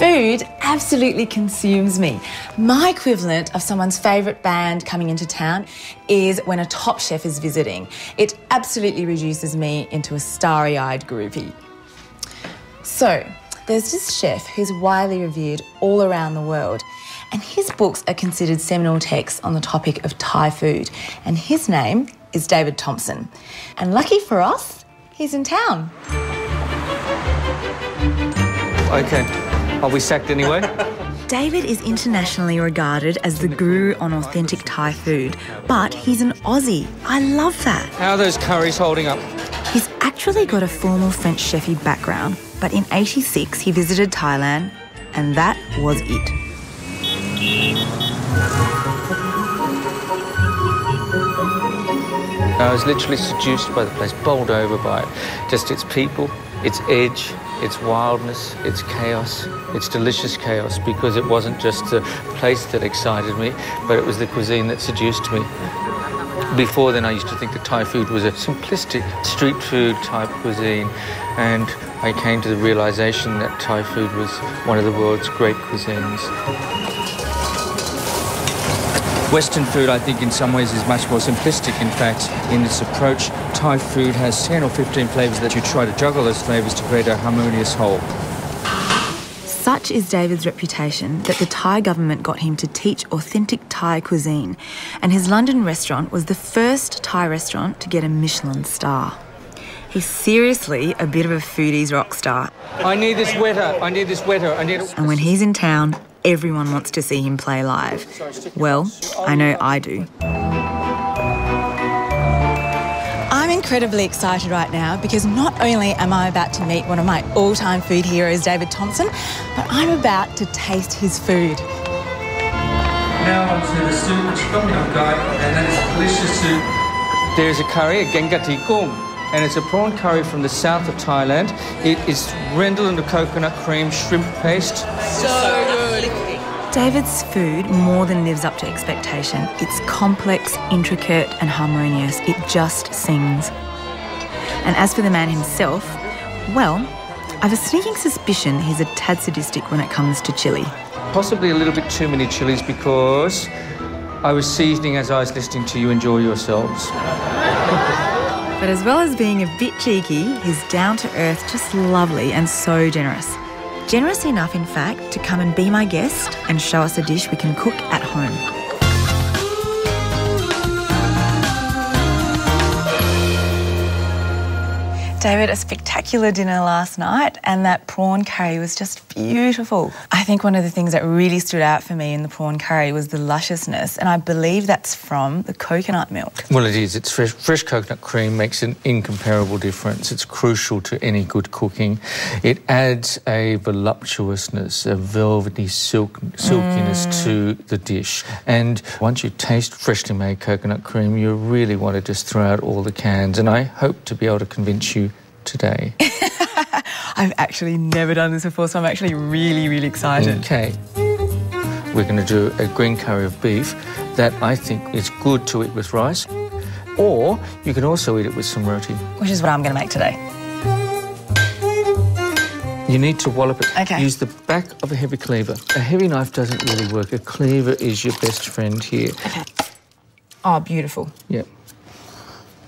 Food absolutely consumes me. My equivalent of someone's favourite band coming into town is when a top chef is visiting. It absolutely reduces me into a starry-eyed groupie. So, there's this chef who's widely revered all around the world, and his books are considered seminal texts on the topic of Thai food, and his name is David Thompson. And lucky for us, he's in town. Okay. Are we sacked anyway? David is internationally regarded as the guru on authentic Thai food, but he's an Aussie. I love that. How are those curries holding up? He's actually got a formal French chefy background, but in '86 he visited Thailand, and that was it. I was literally seduced by the place, bowled over by it. Just its people, its edge, its wildness, its chaos, its delicious chaos, because it wasn't just the place that excited me, but it was the cuisine that seduced me. Before then, I used to think that Thai food was a simplistic street food type cuisine, and I came to the realisation that Thai food was one of the world's great cuisines. Western food, I think, in some ways is much more simplistic. In fact, in its approach, Thai food has 10 or 15 flavours that you try to juggle those flavours to create a harmonious whole. Such is David's reputation that the Thai government got him to teach authentic Thai cuisine, and his London restaurant was the first Thai restaurant to get a Michelin star. He's seriously a bit of a foodie's rock star. I need this wetter, I need this wetter, I need it. And when he's in town, everyone wants to see him play live. Well, I know I do. I'm incredibly excited right now because not only am I about to meet one of my all-time food heroes, David Thompson, but I'm about to taste his food. Now onto the soup, which got me on guide, and that is delicious soup. There's a curry, a gengati kum, and it's a prawn curry from the south of Thailand. It is rendled into coconut cream, shrimp paste. So good. David's food more than lives up to expectation. It's complex, intricate and harmonious. It just sings. And as for the man himself, well, I've a sneaking suspicion he's a tad sadistic when it comes to chilli. Possibly a little bit too many chilies because I was seasoning as I was listening to you enjoy yourselves. But as well as being a bit cheeky, he's down to earth, just lovely and so generous. Generous enough, in fact, to come and be my guest and show us a dish we can cook at home. David, a spectacular dinner last night, and that prawn curry was just beautiful. I think one of the things that really stood out for me in the prawn curry was the lusciousness, and I believe that's from the coconut milk. Well, it is. It's fresh coconut cream makes an incomparable difference. It's crucial to any good cooking. It adds a voluptuousness, a velvety silkiness to the dish. And once you taste freshly made coconut cream, you really want to just throw out all the cans. And I hope to be able to convince you today. I've actually never done this before, so I'm actually really, really excited. Okay. We're going to do a green curry of beef that I think is good to eat with rice, or you can also eat it with some roti. Which is what I'm going to make today. You need to wallop it. Okay. Use the back of a heavy cleaver. A heavy knife doesn't really work. A cleaver is your best friend here. Okay. Oh, beautiful. Yep.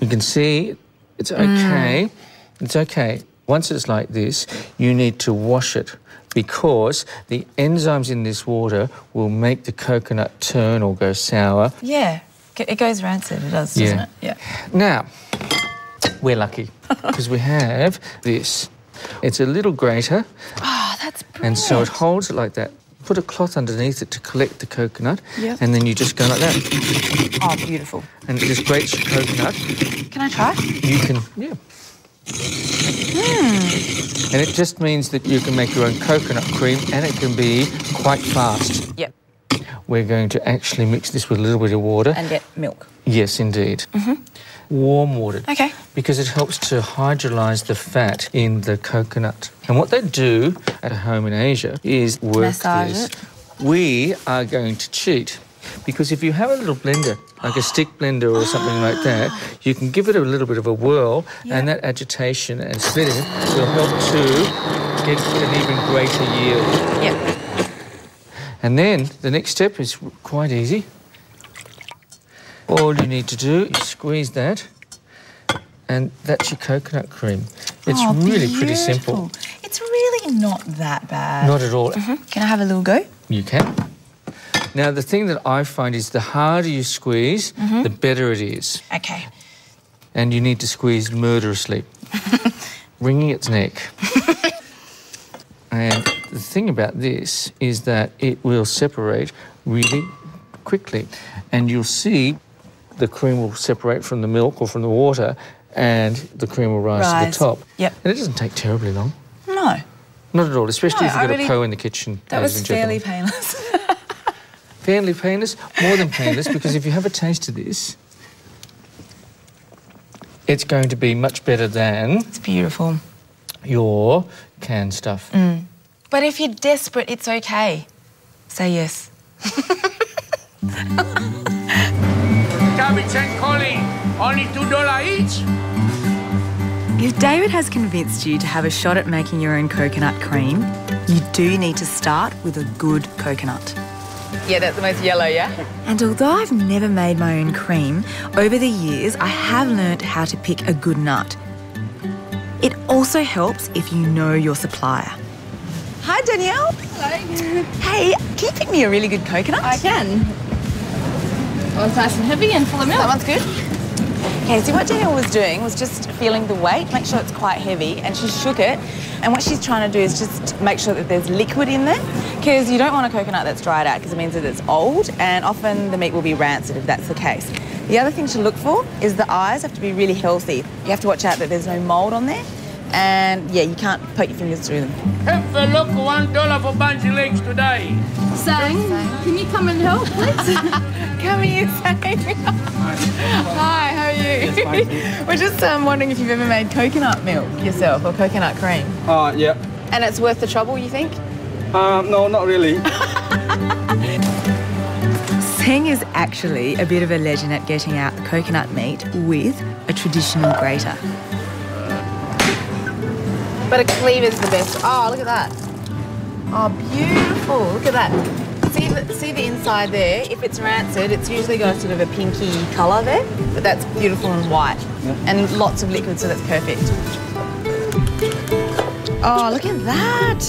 You can see it's okay. It's okay. Once it's like this, you need to wash it because the enzymes in this water will make the coconut turn or go sour. Yeah, it goes rancid, it does, doesn't it? Yeah. Now, we're lucky because we have this. It's a little grater. Oh, that's brilliant. And so it holds it like that. Put a cloth underneath it to collect the coconut. Yep. And then you just go like that. Oh, beautiful. And it just grates your coconut. Can I try? You can, yeah. And it just means that you can make your own coconut cream and it can be quite fast. Yep. We're going to actually mix this with a little bit of water. And get milk. Yes, indeed. Warm water. Okay. Because it helps to hydrolyse the fat in the coconut. And what they do at home in Asia is work massage this. it. We are going to cheat. Because if you have a little blender, like a stick blender or something like that, you can give it a little bit of a whirl and that agitation and spinning will help to get an even greater yield. Yep. And then the next step is quite easy. All you need to do is squeeze that, and that's your coconut cream. It's really pretty simple. It's really not that bad. Not at all. Can I have a little go? You can. Now, the thing that I find is the harder you squeeze, the better it is. Okay. And you need to squeeze murderously, wringing its neck. And the thing about this is that it will separate really quickly. And you'll see the cream will separate from the milk or from the water, and the cream will rise to the top. Yep. And it doesn't take terribly long. No. Not at all, especially if you've got really, a po in the kitchen. That was fairly painless. Fairly painless? More than painless, because if you have a taste of this, it's going to be much better than... It's beautiful. ...your canned stuff. But if you're desperate, it's okay. Say yes. Cabbage and collie, only $2 each. If David has convinced you to have a shot at making your own coconut cream, you do need to start with a good coconut. Yeah, that's the most yellow, yeah? And although I've never made my own cream, over the years I have learnt how to pick a good nut. It also helps if you know your supplier. Hi, Danielle. Hello. Hey, can you pick me a really good coconut? I can. Well, it's nice and heavy and full of milk. That one's good. Okay, so what Danielle was doing was just feeling the weight, make sure it's quite heavy, and she shook it. And what she's trying to do is just make sure that there's liquid in there, because you don't want a coconut that's dried out, because it means that it's old, and often the meat will be rancid if that's the case. The other thing to look for is the eyes have to be really healthy. You have to watch out that there's no mould on there, and yeah, you can't poke your fingers through them. Have a look, $1 for bungee legs today. Sang, can you come and help, please? Come here, Sang. Hi, how are you? We're just wondering if you've ever made coconut milk yourself or coconut cream. Yeah. And it's worth the trouble, you think? No, not really. Sang is actually a bit of a legend at getting out the coconut meat with a traditional grater. But a cleaver's the best. Oh, look at that. Oh, beautiful. Look at that. See the inside there? If it's rancid, it's usually got a sort of a pinky colour there, but that's beautiful and white. Yeah. And lots of liquid, so that's perfect. Oh, look at that.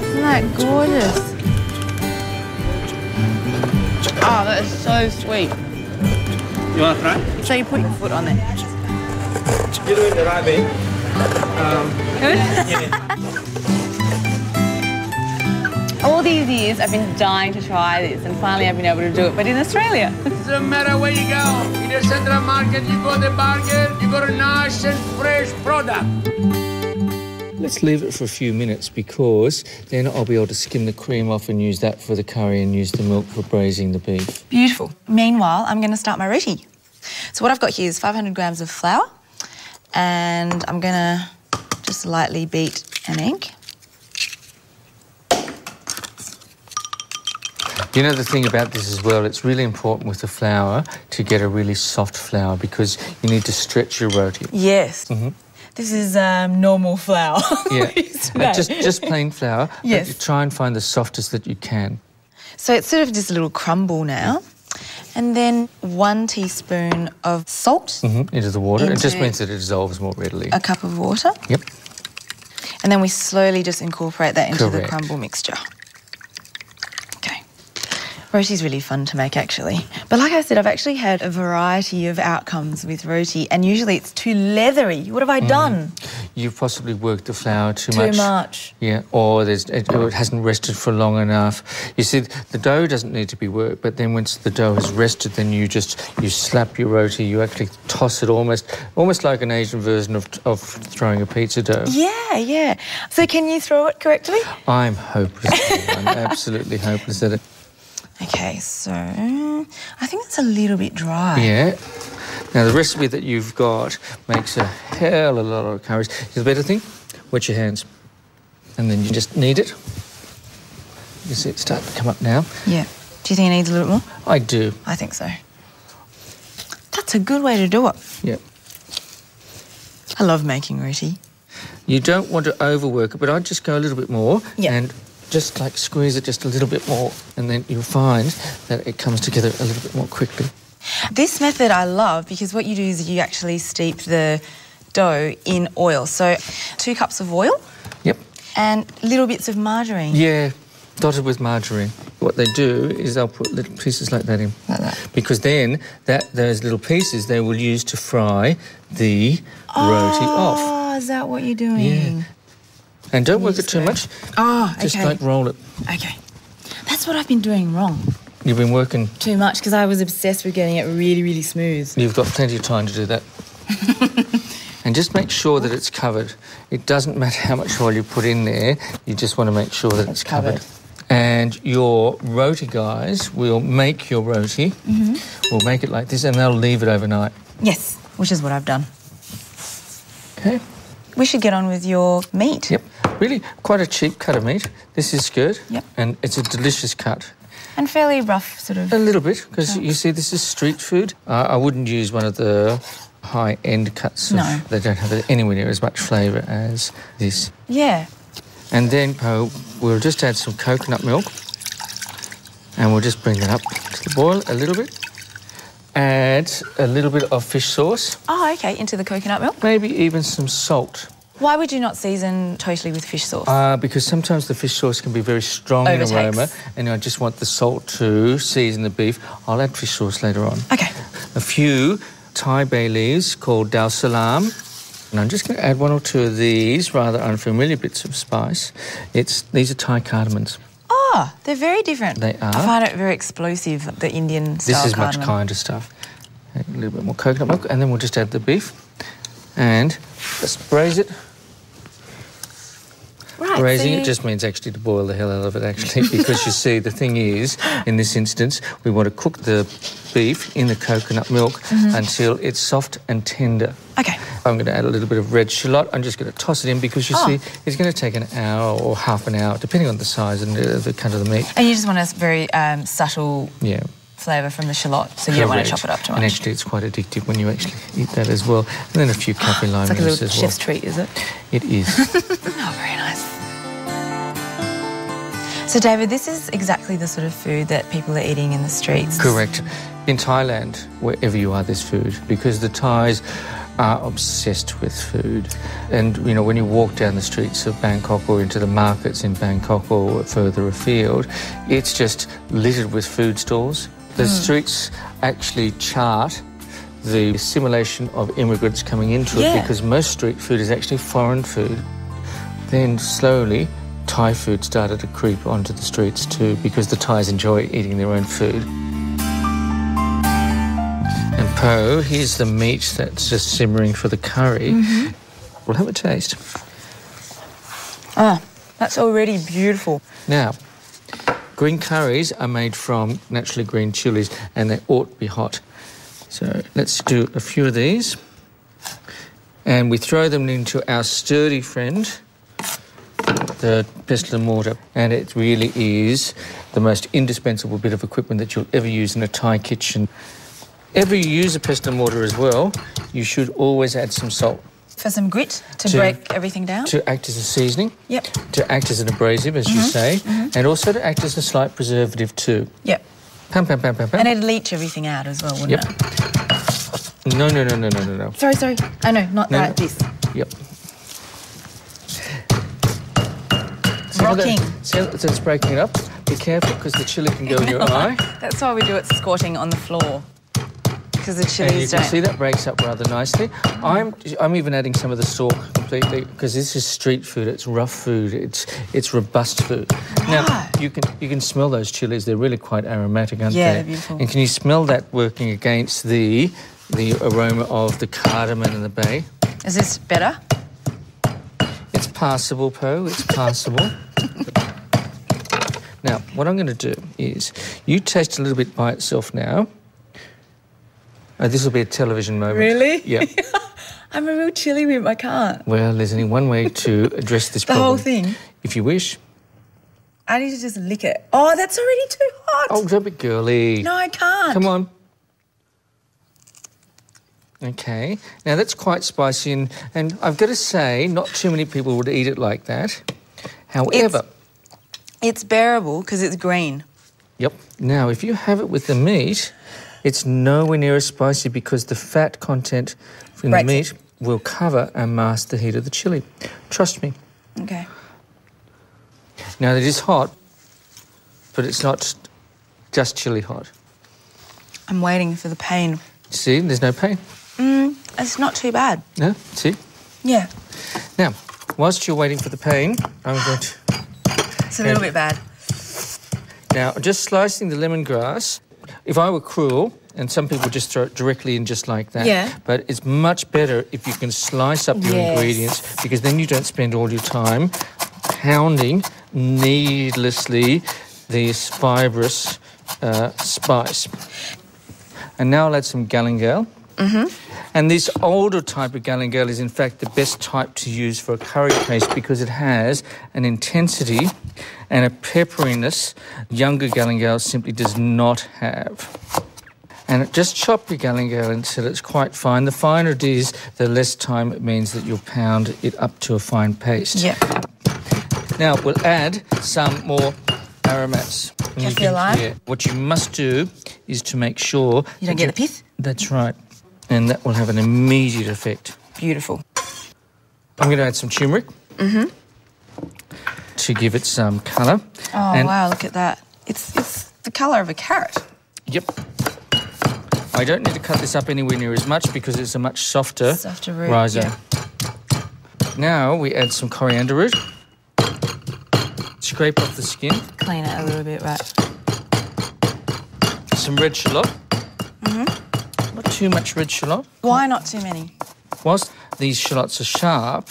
Isn't that gorgeous? Oh, that is so sweet. You want to try? So you put your foot on there. You're doing the right way. All these years I've been dying to try this, and finally I've been able to do it, but in Australia. Doesn't matter where you go. In the Central Market, you got a bargain, you got a nice and fresh product. Let's leave it for a few minutes, because then I'll be able to skim the cream off and use that for the curry and use the milk for braising the beef. Beautiful. Meanwhile, I'm going to start my roti. So what I've got here is 500 grams of flour, and I'm going to just lightly beat an egg. You know the thing about this as well, it's really important with the flour to get a really soft flour, because you need to stretch your roti. Yes. This is normal flour. Yeah, just plain flour. Yes. But try and find the softest that you can. So it's sort of just a little crumble now. And then 1 teaspoon of salt. Into the water. It just Into- means that it dissolves more readily. A cup of water. Yep. And then we slowly just incorporate that into the Correct. crumble mixture. Okay. Roti's really fun to make, actually. But like I said, I've actually had a variety of outcomes with roti, and usually it's too leathery. What have I done? You've possibly worked the flour too Too much. much. Yeah, or it hasn't rested for long enough. You see, the dough doesn't need to be worked, but then once the dough has rested, then you slap your roti, you actually toss it almost like an Asian version of throwing a pizza dough. Yeah, yeah. So can you throw it correctly? I'm hopeless. I'm absolutely hopeless at it. Okay, so I think it's a little bit dry. Yeah. Now, the recipe that you've got makes a hell of a lot of curries. The better thing, wet your hands. And then you just knead it. You see it start to come up now. Yeah. Do you think it needs a little more? I do. I think so. That's a good way to do it. Yeah. I love making roti. You don't want to overwork it, but I'd just go a little bit more and just like squeeze it just a little bit more, and then you'll find that it comes together a little bit more quickly. This method I love because what you do is you actually steep the dough in oil. So 2 cups of oil. Yep. And little bits of margarine. Yeah, dotted with margarine. What they do is they'll put little pieces like that in. Like that. Because then those little pieces they will use to fry the roti off. Oh, is that what you're doing? Yeah. And don't work it too much. Oh, okay. Just like roll it. Okay. That's what I've been doing wrong. You've been working... Too much because I was obsessed with getting it really, really smooth. You've got plenty of time to do that. And just make sure that it's covered. It doesn't matter how much oil you put in there, you just want to make sure that it's covered. And your roti guys will make your roti, will make it like this, and they'll leave it overnight. Yes, which is what I've done. Okay. We should get on with your meat. Yep. Really quite a cheap cut of meat. This is good. Yep. And it's a delicious cut. And fairly rough, sort of. A little bit, because you see this is street food. I wouldn't use one of the high-end cuts. No. They don't have anywhere near as much flavour as this. Yeah. And then we'll just add some coconut milk, and we'll just bring that up to the boil a little bit. Add a little bit of fish sauce. Oh, okay, into the coconut milk. Maybe even some salt. Why would you not season totally with fish sauce? Because sometimes the fish sauce can be very strong in aroma, and I just want the salt to season the beef. I'll add fish sauce later on. Okay. A few Thai bay leaves called dal salam. And I'm just going to add 1 or 2 of these rather unfamiliar bits of spice. These are Thai cardamoms. Oh, they're very different. They are. I find it very explosive, the Indian style This is cardamom. much kinder stuff. Add a little bit more coconut milk, and then we'll just add the beef. And just braise it. Right, Braising it just means actually to boil the hell out of it, actually, because you see, the thing is, in this instance, we want to cook the beef in the coconut milk until it's soft and tender. Okay. I'm going to add a little bit of red shallot. I'm just going to toss it in because, you see, it's going to take an hour or half an hour, depending on the size and the cut of the meat. And you just want a very subtle flavour from the shallot, so you don't want to chop it up too much. And actually, it's quite addictive when you actually eat that as well. And then a few kaffir lime It's like a little as well. chef's treat, is it? It is. Oh, very nice. So, David, this is exactly the sort of food that people are eating in the streets. Correct. In Thailand, wherever you are, there's food, because the Thais are obsessed with food. And, you know, when you walk down the streets of Bangkok or into the markets in Bangkok or further afield, it's just littered with food stalls. The streets actually chart the assimilation of immigrants coming into it, because most street food is actually foreign food. Then slowly, Thai food started to creep onto the streets too, because the Thais enjoy eating their own food. And Po, here's the meat that's just simmering for the curry. We'll have a taste. Oh, that's already beautiful. Now, green curries are made from naturally green chilies, and they ought to be hot. So let's do a few of these. And we throw them into our sturdy friend, the pestle and mortar. And it really is the most indispensable bit of equipment that you'll ever use in a Thai kitchen. If you use a pestle and mortar as well, you should always add some salt. For some grit to break everything down? To act as a seasoning. Yep. To act as an abrasive, as you say. And also to act as a slight preservative too. Yep. Pam, pam, pam, pam, pam. And it'd leach everything out as well, wouldn't it? No. Sorry. I know, not like this. Yep. Rocking. So it's breaking it up. Be careful, because the chilli can go in your eye. That's why we do it squatting on the floor. Because the And you chilies can don't... see that breaks up rather nicely. I'm even adding some of the sauce completely, because this is street food. It's rough food. It's robust food. Now you can smell those chilies. They're really quite aromatic, aren't they? Yeah, they're beautiful. And can you smell that working against the aroma of the cardamom and the bay? Is this better? It's passable, Po. It's passable. Now, what I'm going to do is you taste a little bit by itself now. This will be a television moment. Really? Yeah. I'm a real chili wimp, I can't. Well, there's only one way to address this The problem. whole thing? If you wish. I need to just lick it. Oh, that's already too hot. Oh, don't be girly. No, I can't. Come on. Okay. Now, that's quite spicy, and I've got to say, not too many people would eat it like that. However... It's bearable because it's green. Yep. Now, if you have it with the meat, it's nowhere near as spicy because the fat content from the meat will cover and mask the heat of the chilli. Trust me. Okay. Now, it is hot, but it's not just chilli hot. I'm waiting for the pain. See, there's no pain. It's not too bad. No? See? Yeah. Now, whilst you're waiting for the pain, I'm going to... It's a little bit bad. Now, just slicing the lemongrass, if I were cruel, and some people just throw it directly in just like that, but it's much better if you can slice up your ingredients because then you don't spend all your time pounding needlessly this fibrous spice. And now I'll add some galangal. And this older type of galangal is, in fact, the best type to use for a curry paste because it has an intensity and a pepperiness younger galangal simply does not have. And just chop your galangal until it's quite fine. The finer it is, the less time it means that you'll pound it up to a fine paste. Yeah. Now, we'll add some more aromats. Kaffir lime? Yeah. What you must do is to make sure... You don't get the pith? That's right. And that will have an immediate effect. Beautiful. I'm going to add some turmeric to give it some colour. Oh, wow, look at that. It's the colour of a carrot. Yep. I don't need to cut this up anywhere near as much because it's a much softer root, rhizo. Yeah. Now we add some coriander root. Scrape off the skin. Clean it a little bit, right. Some red shallot. Not too much red shallot. Why not too many? Whilst these shallots are sharp,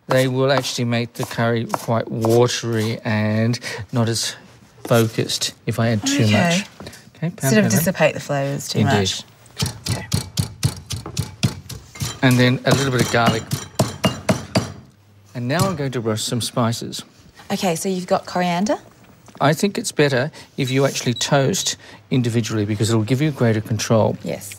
they will actually make the curry quite watery and not as focused if I add too much. Okay, sort of dissipate the flavours too much. Okay. And then a little bit of garlic. And now I'm going to roast some spices. Okay, so you've got coriander? I think it's better if you actually toast individually because it'll give you greater control. Yes.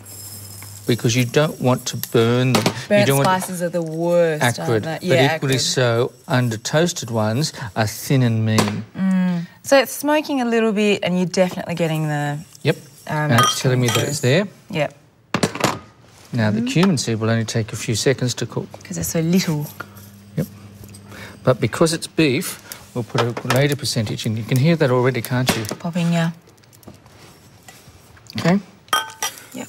Because you don't want to burn them. Burnt spices are the worst, acrid, aren't they? but equally so, under-toasted ones are thin and mean. So it's smoking a little bit and you're definitely getting the... Yep, and it's telling me that it's there. Yep. Now, the cumin seed will only take a few seconds to cook. Because they're so little. Yep. But because it's beef, we'll put a greater percentage in. You can hear that already, can't you? Popping, yeah. Okay. Yep.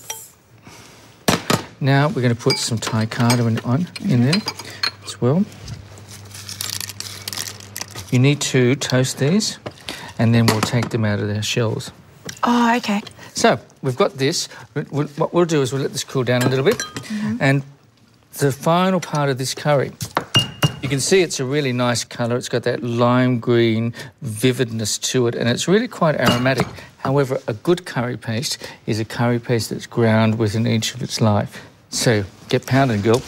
Now we're going to put some Thai cardamom in there as well. You need to toast these and then we'll take them out of their shells. Oh, okay. So we've got this. What we'll do is we'll let this cool down a little bit. And the final part of this curry, you can see it's a really nice colour. It's got that lime green vividness to it and it's really quite aromatic. However, a good curry paste is a curry paste that's ground within each of its life. So, get pounding, girl.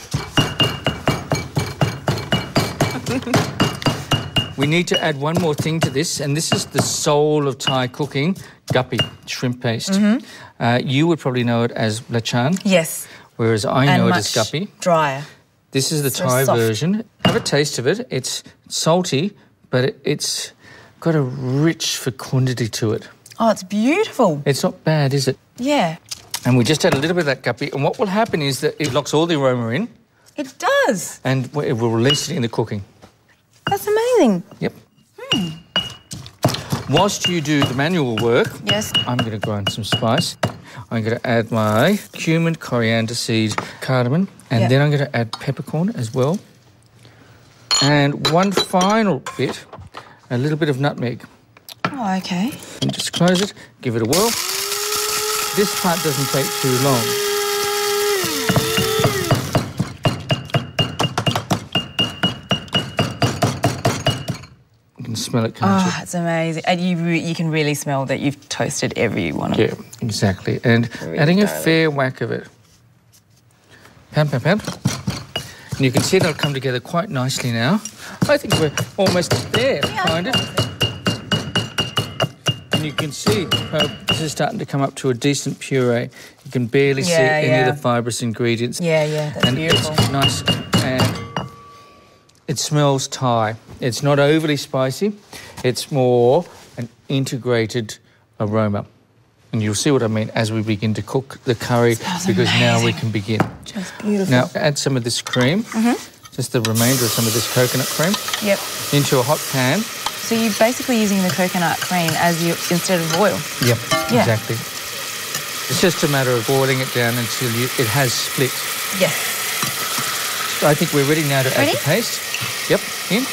We need to add one more thing to this, and this is the soul of Thai cooking, guppy, shrimp paste. You would probably know it as lachan. Yes. Whereas I know it as guppy. Drier. This is the Thai version. Have a taste of it. It's salty, but it's got a rich fecundity to it. Oh, it's beautiful. It's not bad, is it? Yeah. And we just add a little bit of that guppy, and what will happen is that it locks all the aroma in. It does. And it will release it in the cooking. That's amazing. Yep. Whilst you do the manual work, yes, I'm going to grind some spice. I'm going to add my cumin, coriander seed, cardamom, and then I'm going to add peppercorn as well. And one final bit, a little bit of nutmeg. Oh, okay. And just close it, give it a whirl. This part doesn't take too long. You can smell it, can't you? Oh, it's amazing. And you can really smell that you've toasted every one of them. Yeah, exactly. And adding a fair whack of it. Pound, pound, pound. And you can see they'll come together quite nicely now. I think we're almost there, kind of. And you can see this is starting to come up to a decent puree. You can barely see any of the fibrous ingredients. Yeah, that's beautiful. It's nice, and it smells Thai. It's not overly spicy. It's more an integrated aroma. And you'll see what I mean as we begin to cook the curry, because now we can begin. Just beautiful. Now add some of this cream, just the remainder of some of this coconut cream, into a hot pan. So you're basically using the coconut cream instead of oil? Yep, exactly. It's just a matter of boiling it down until it has split. Yes. So I think we're ready now to add the paste. Yep, in.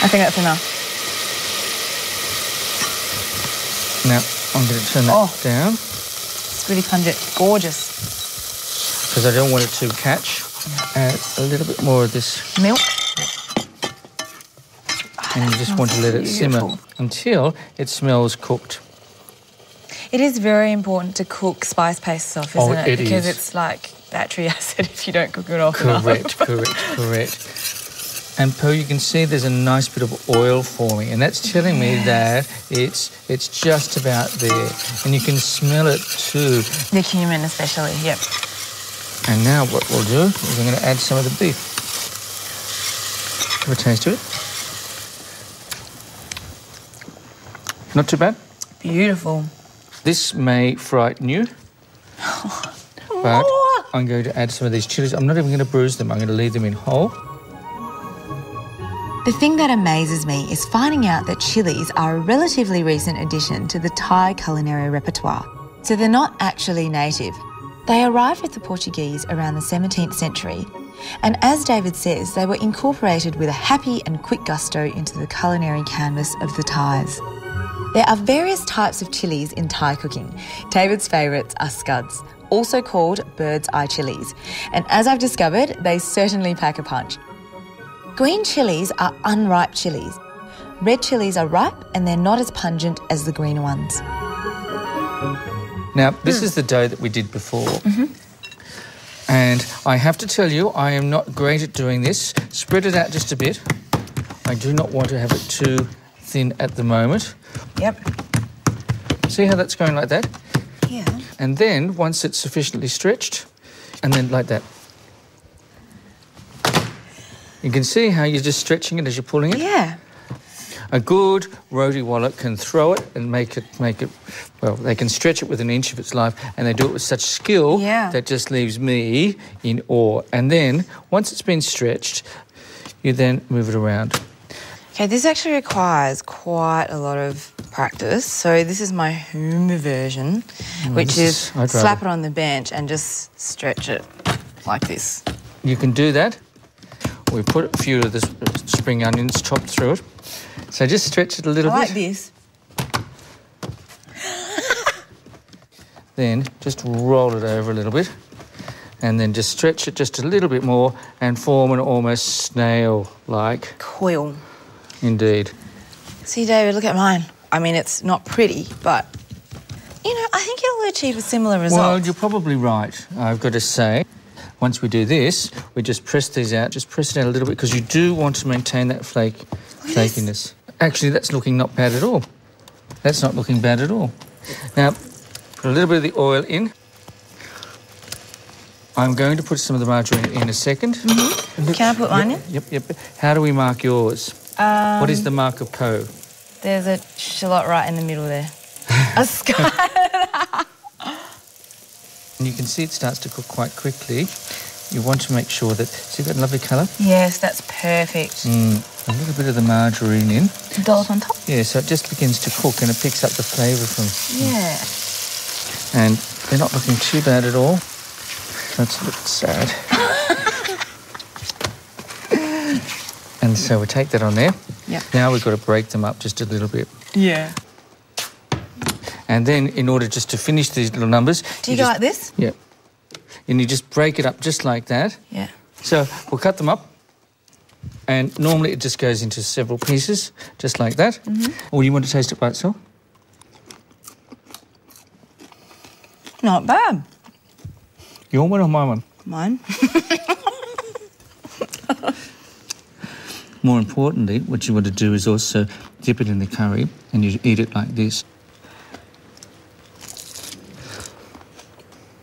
I think that's enough. Now, I'm going to turn that down. It's really pungent. Gorgeous. Because I don't want it to catch. Add a little bit more of this milk. And you just want to let it simmer until it smells cooked. It is very important to cook spice pastes off, isn't it? Because it's like battery acid if you don't cook it off enough. Correct. And Pearl, you can see there's a nice bit of oil forming, and that's telling me that it's just about there. And you can smell it too. The cumin especially, yep. And now what we'll do is I'm going to add some of the beef. Have a taste of it. Not too bad. Beautiful. This may frighten you, but I'm going to add some of these chilies. I'm not even going to bruise them. I'm going to leave them in whole. The thing that amazes me is finding out that chilies are a relatively recent addition to the Thai culinary repertoire. So they're not actually native. They arrived with the Portuguese around the 17th century, and as David says, they were incorporated with a happy and quick gusto into the culinary canvas of the Thais. There are various types of chilies in Thai cooking. David's favourites are scuds, also called bird's eye chilies, and as I've discovered, they certainly pack a punch. Green chilies are unripe chilies. Red chilies are ripe and they're not as pungent as the green ones. Now, this is the dough that we did before. And I have to tell you, I am not great at doing this. Spread it out just a bit. I do not want to have it too thin at the moment. Yep. See how that's going like that? Yeah. And then, once it's sufficiently stretched, and then like that. You can see how you're just stretching it as you're pulling it? Yeah. A good roti wallet can throw it and make it, well, they can stretch it with an inch of its life, and they do it with such skill that just leaves me in awe. And then, once it's been stretched, you then move it around. Okay, this actually requires quite a lot of practice. So this is my home version, which is slap it on the bench and just stretch it like this. You can do that. We put a few of the spring onions chopped through it. So just stretch it a little bit. Like this. Then just roll it over a little bit, and then just stretch it just a little bit more and form an almost snail-like coil. Indeed. See, David, look at mine. I mean, it's not pretty, but, you know, I think it'll achieve a similar result. Well, you're probably right, I've got to say. Once we do this, we just press these out, just press it out a little bit, because you do want to maintain that flakiness. Actually, that's looking not bad at all. That's not looking bad at all. Now, put a little bit of the oil in. I'm going to put some of the margarine in a second. Can I put mine in? Yep. How do we mark yours? What is the mark of Ko? There's a shallot right in the middle there. A sky. And you can see it starts to cook quite quickly. You want to make sure that... See that lovely colour? Yes, that's perfect. A little bit of the margarine in. Dollop on top? Yeah, so it just begins to cook and it picks up the flavour from... Yeah. And they're not looking too bad at all. That's a bit sad. And so we take that on there. Yeah. Now we've got to break them up just a little bit. Yeah. And then, in order just to finish these little numbers... Do you go like this? Yeah. And you just break it up just like that. Yeah. So we'll cut them up. And normally it just goes into several pieces, just like that. Or you want to taste it by itself? Not bad. Your one or my one? Mine. More importantly, what you want to do is also dip it in the curry and you eat it like this.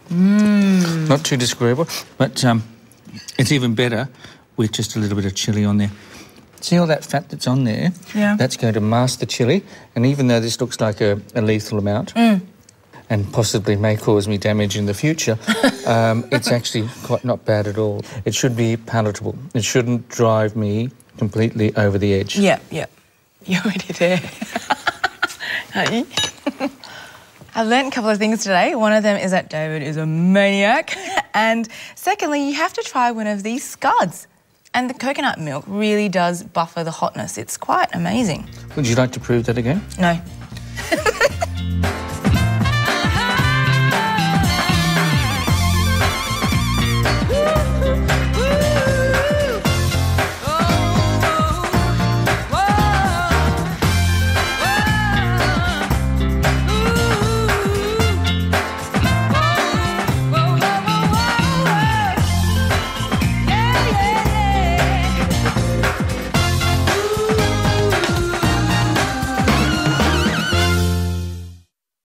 Not too disagreeable, but it's even better with just a little bit of chilli on there. See all that fat that's on there? Yeah. That's going to mask the chilli, and even though this looks like a lethal amount and possibly may cause me damage in the future, it's actually quite not bad at all. It should be palatable. It shouldn't drive me completely over the edge. Yeah. You're already there. Aren't you? I've learned a couple of things today. One of them is that David is a maniac. And secondly, you have to try one of these scuds. And the coconut milk really does buffer the hotness. It's quite amazing. Would you like to prove that again? No.